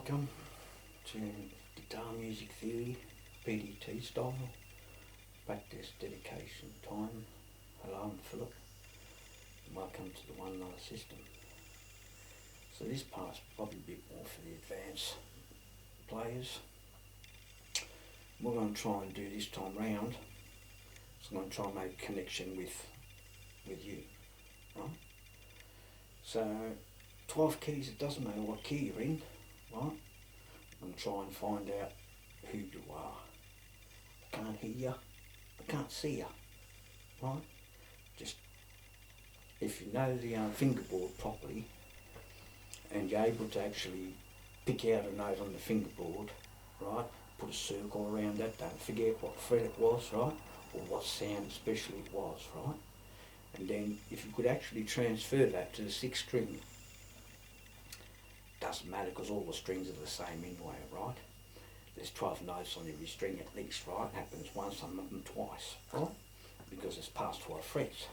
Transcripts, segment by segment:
Welcome to Guitar Music Theory, P.D.T style, practice, dedication, time. Hello, I'm Philip, and welcome to the One Another system. So this part's probably a bit more for the advanced players. What I'm going to try and do this time round is I'm going to try and make a connection with you, right? So 12 keys, it doesn't matter what key you're in, right? I'm trying to find out who you are. I can't hear you, I can't see you, right? Just, if you know the fingerboard properly, and you're able to actually pick out a note on the fingerboard, right? Put a circle around that, don't forget what fret it was, right? Or what sound especially it was, right? And then if you could actually transfer that to the 6th string, doesn't matter because all the strings are the same anyway, right? There's 12 notes on every string at least, right? It happens once, some of them twice, right? Because it's past 12 frets.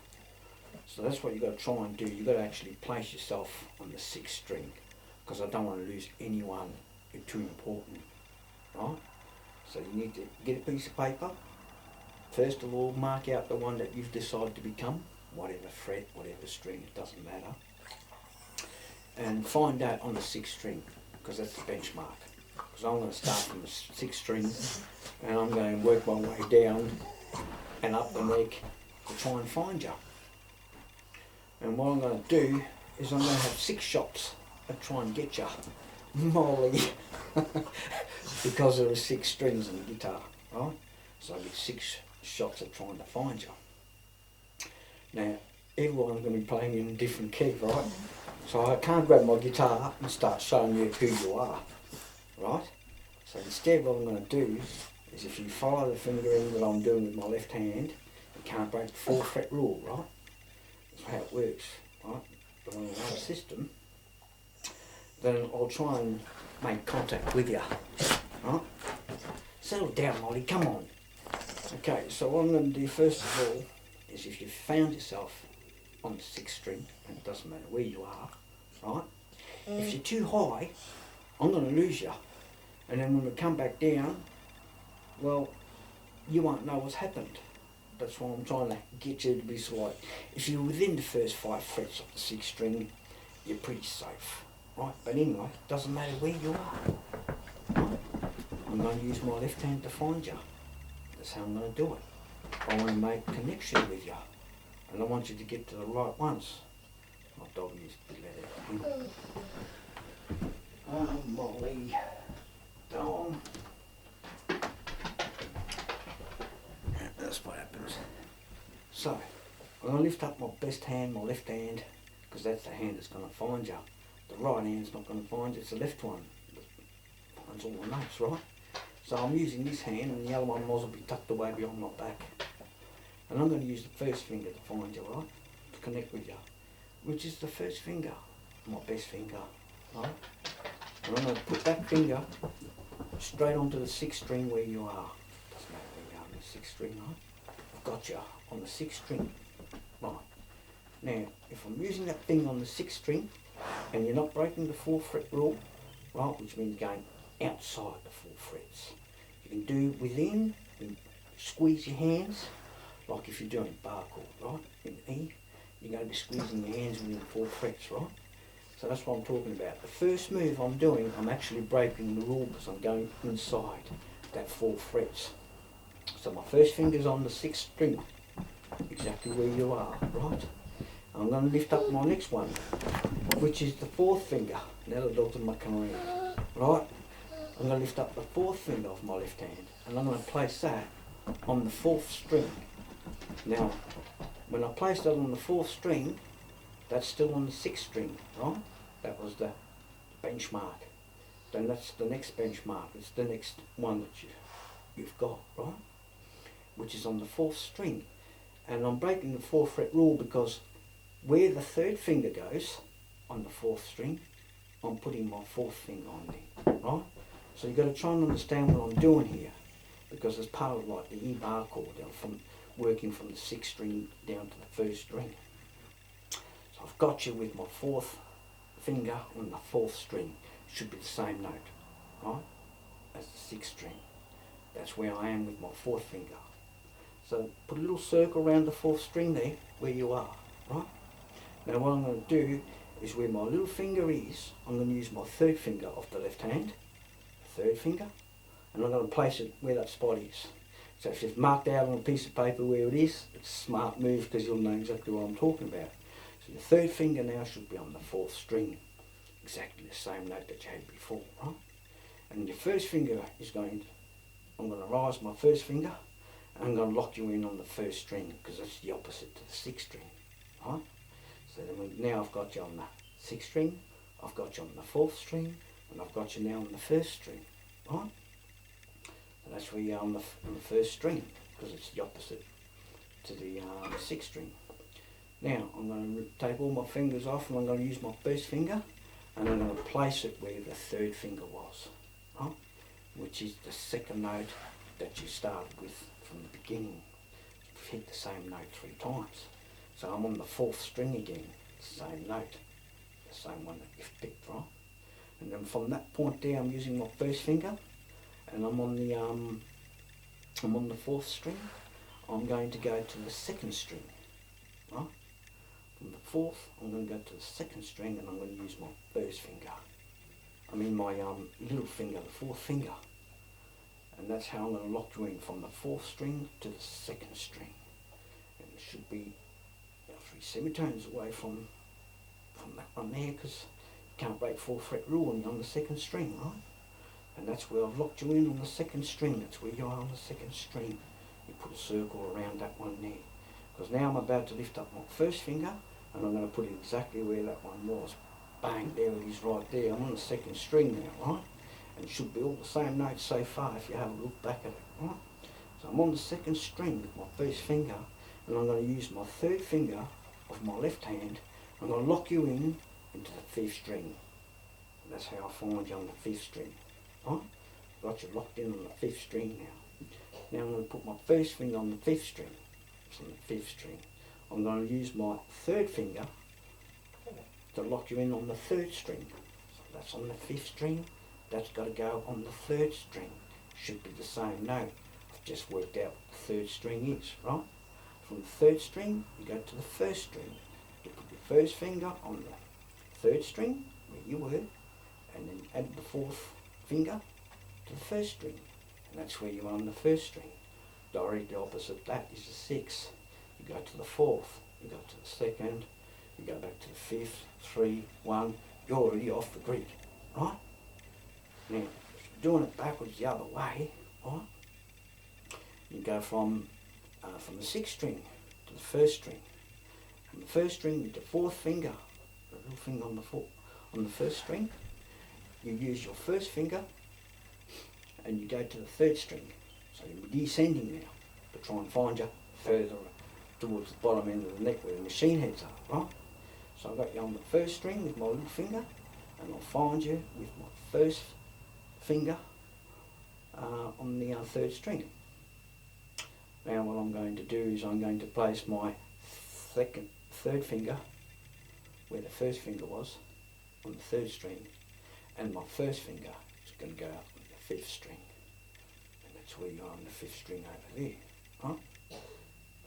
So that's what you've got to try and do. You've got to actually place yourself on the 6th string, because I don't want to lose anyone who's too important, right? So you need to get a piece of paper. First of all, mark out the one that you've decided to become, whatever fret, whatever string, it doesn't matter. And find out on the 6th string, because that's the benchmark. Because I'm going to start from the 6th string and I'm going to work my way down and up the neck to try and find you. And what I'm going to do is I'm going to have 6 shots at trying to get you, Molly, because there are 6 strings on the guitar, right? So I get 6 shots at trying to find you. Now, everyone's going to be playing in a different key, right? So I can't grab my guitar and start showing you who you are, right? So instead what I'm going to do is, if you follow the fingering that I'm doing with my left hand, you can't break the 4th fret rule, right? That's how it works, right? But on another system, then I'll try and make contact with you, right? Settle down, Molly, come on. Okay, so what I'm going to do first of all is, if you've found yourself on the 6th string, and it doesn't matter where you are, right? If you're too high, I'm going to lose you. And then when we come back down, well, you won't know what's happened. That's why I'm trying to get you to be sort of like, if you're within the first 5 frets of the 6th string, you're pretty safe, right? But anyway, it doesn't matter where you are, right? I'm going to use my left hand to find you. That's how I'm going to do it. I want to make a connection with you. And I want you to get to the right ones. My dog needs to let it. Oh, Molly. Go on. Yeah, that's what happens. So, I'm going to lift up my best hand, my left hand, because that's the hand that's going to find you. The right hand's not going to find you, it's the left one that finds all the notes, right? So I'm using this hand, and the other one will be tucked away behind my back. And I'm going to use the first finger to find you, right? To connect with you. Which is the first finger, my best finger, right? And I'm going to put that finger straight onto the 6th string where you are. Doesn't matter where you are on the 6th string, right? I've got you on the 6th string, right? Now, if I'm using that finger on the 6th string, and you're not breaking the 4th fret rule, right? Which means going outside the 4 frets. You can do within, and squeeze your hands, like if you're doing bar chord, right? In E, you're going to be squeezing your hands within 4 frets, right? So that's what I'm talking about. The first move I'm doing, I'm actually breaking the rule because I'm going inside that 4 frets. So my first finger's on the 6th string, exactly where you are, right? I'm going to lift up my next one, which is the 4th finger. Now the dog's mucking around, right? I'm going to lift up the 4th finger of my left hand, and I'm going to place that on the 4th string. Now, when I place that on the 4th string, that's still on the 6th string, right? That was the benchmark. Then that's the next benchmark. It's the next one that you've got, right? Which is on the 4th string. And I'm breaking the 4th fret rule because where the 3rd finger goes on the 4th string, I'm putting my 4th finger on there, right? So you've got to try and understand what I'm doing here, because it's part of like the E bar chord, from working from the 6th string down to the 1st string. So I've got you with my 4th finger on the 4th string. It should be the same note, right? That's the sixth string. That's where I am with my fourth finger. So put a little circle around the fourth string there, where you are, right? Now what I'm going to do is where my little finger is, I'm going to use my third finger of the left hand, third finger, and I'm going to place it where that spot is. So if you've marked out on a piece of paper where it is, it's a smart move because you'll know exactly what I'm talking about. So your third finger now should be on the fourth string, exactly the same note that you had before, right? And your first finger is I'm going to rise my first finger, and I'm going to lock you in on the first string because that's the opposite to the sixth string, right? So now I've got you on the sixth string, I've got you on the fourth string, and I've got you now on the first string, right? And that's where you're on the first string because it's the opposite to the sixth string. Now I'm going to take all my fingers off and I'm going to use my first finger and I'm going to place it where the third finger was, right? Which is the second note that you started with from the beginning. You've hit the same note 3 times. So I'm on the fourth string again, same note, the same one that you've picked, right? And then from that point there, I'm using my first finger, and I'm on the fourth string. I'm going to go to the second string, right? From the fourth, I'm going to go to the second string, and I'm going to use my first finger. I mean my little finger, the fourth finger, and that's how I'm going to lock you in from the fourth string to the second string. And it should be 3 semitones away from that one there because you can't break 4-fret rule when you're on the second string, right? And that's where I've locked you in on the second string. That's where you are on the second string. You put a circle around that one there. Because now I'm about to lift up my first finger and I'm going to put it exactly where that one was. Bang, there it is right there. I'm on the second string now, right? And it should be all the same notes so far if you have a look back at it, right? So I'm on the second string with my first finger and I'm going to use my third finger of my left hand. I'm going to lock you in into the fifth string. And that's how I find you on the fifth string, right? Got you locked in on the fifth string now. Now I'm going to put my first finger on the fifth string. It's on the fifth string. I'm going to use my third finger to lock you in on the third string. So that's on the fifth string. That's got to go on the third string. Should be the same note. I've just worked out what the third string is, right? From the third string, you go to the first string. You put your first finger on the third string, where you were, and then add the fourth finger to the first string. And that's where you are on the first string. Directly opposite that is the sixth. You go to the fourth, you go to the second, you go back to the fifth, 3, 1, you're already off the grid, right? Now, if you're doing it backwards the other way, right, you go from the sixth string to the first string. From the first string with the fourth finger, the little finger on the first string, you use your first finger and you go to the third string. So you're descending now to try and find you further towards the bottom end of the neck where the machine heads are, right? So I've got you on the first string with my little finger and I'll find you with my first finger on the third string. Now what I'm going to do is I'm going to place my third finger where the first finger was on the third string, and my first finger is going to go up on the fifth string, and that's where you are on the fifth string over there, right?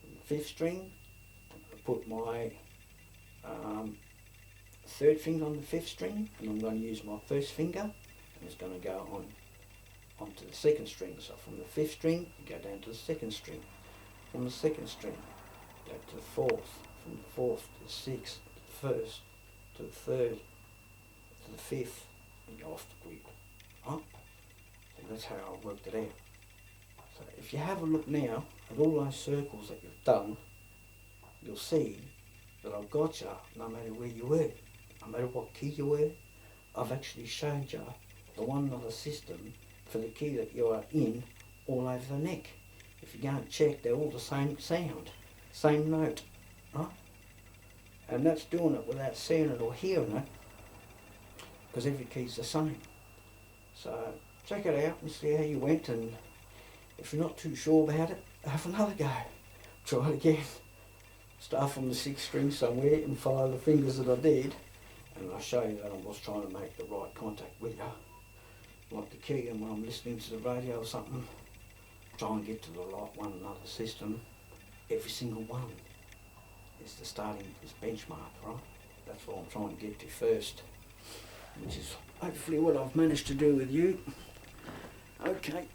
From the fifth string, I'm going to put my third finger on the fifth string, and I'm going to use my first finger, and it's going to go onto the second string. So from the fifth string, you go down to the second string. From the second string, go to the fourth. From the fourth to the sixth, to the first, to the third, to the fifth, and go off the grid. Right? So that's how I worked it out. So if you have a look now at all those circles that you've done, you'll see that I've got you no matter where you were, no matter what key you were. I've actually showed you the one note system for the key that you are in all over the neck. If you go and check, they're all the same sound, same note, right? And that's doing it without seeing it or hearing it, because every key's the same. So check it out and see how you went, and if you're not too sure about it, have another go. Try it again. Start from the sixth string somewhere and follow the fingers that I did, and I'll show you that I was trying to make the right contact with you. like the key, and when I'm listening to the radio or something, try and get to the right one another system. Every single one is the starting, is benchmark, right? That's what I'm trying to get to first, which is hopefully what I've managed to do with you. Okay.